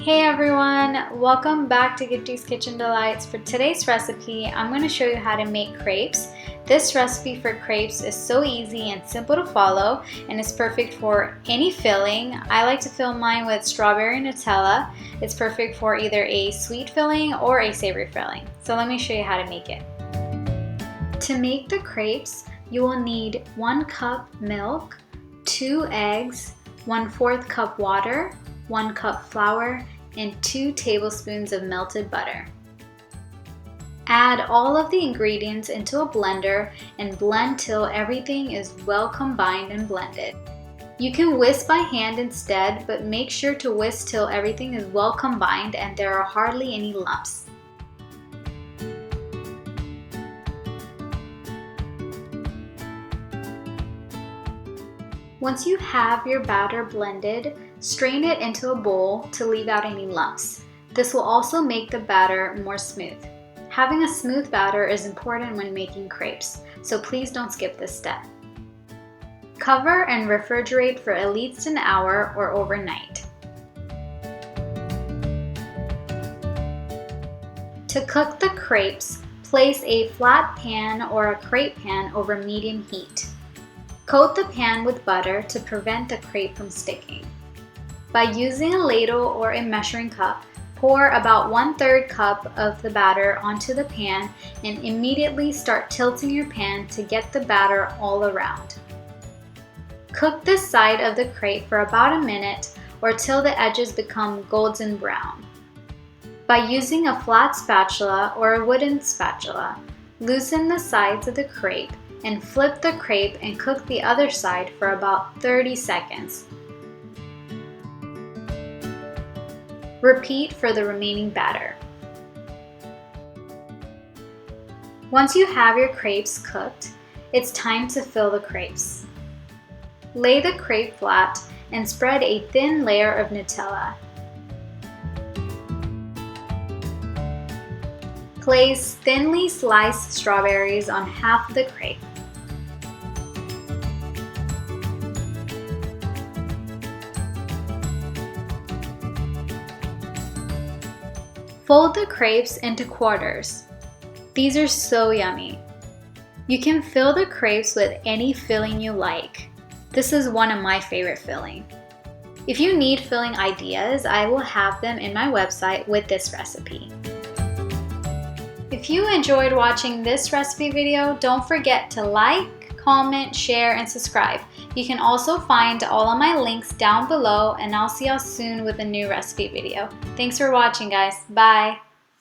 Hey everyone, welcome back to Gifty's Kitchen Delights. For today's recipe, I'm going to show you how to make crepes. This recipe for crepes is so easy and simple to follow and is perfect for any filling. I like to fill mine with strawberry Nutella. It's perfect for either a sweet filling or a savory filling. So let me show you how to make it. To make the crepes, you will need 1 cup milk, 2 eggs, 1/4 cup water, 1 cup flour, and 2 tablespoons of melted butter. Add all of the ingredients into a blender and blend till everything is well combined and blended. You can whisk by hand instead, but make sure to whisk till everything is well combined and there are hardly any lumps. Once you have your batter blended, strain it into a bowl to leave out any lumps. This will also make the batter more smooth. Having a smooth batter is important when making crepes, so please don't skip this step. Cover and refrigerate for at least an hour or overnight. To cook the crepes, place a flat pan or a crepe pan over medium heat. Coat the pan with butter to prevent the crepe from sticking. By using a ladle or a measuring cup, pour about 1/3 cup of the batter onto the pan and immediately start tilting your pan to get the batter all around. Cook this side of the crepe for about a minute or till the edges become golden brown. By using a flat spatula or a wooden spatula, loosen the sides of the crepe and flip the crepe and cook the other side for about 30 seconds. Repeat for the remaining batter. Once you have your crepes cooked, it's time to fill the crepes. Lay the crepe flat and spread a thin layer of Nutella. Place thinly sliced strawberries on half of the crepe. Fold the crepes into quarters. These are so yummy. You can fill the crepes with any filling you like. This is one of my favorite filling. If you need filling ideas, I will have them in my website with this recipe. If you enjoyed watching this recipe video, don't forget to like, comment, share, and subscribe. You can also find all of my links down below, and I'll see y'all soon with a new recipe video. Thanks for watching, guys. Bye!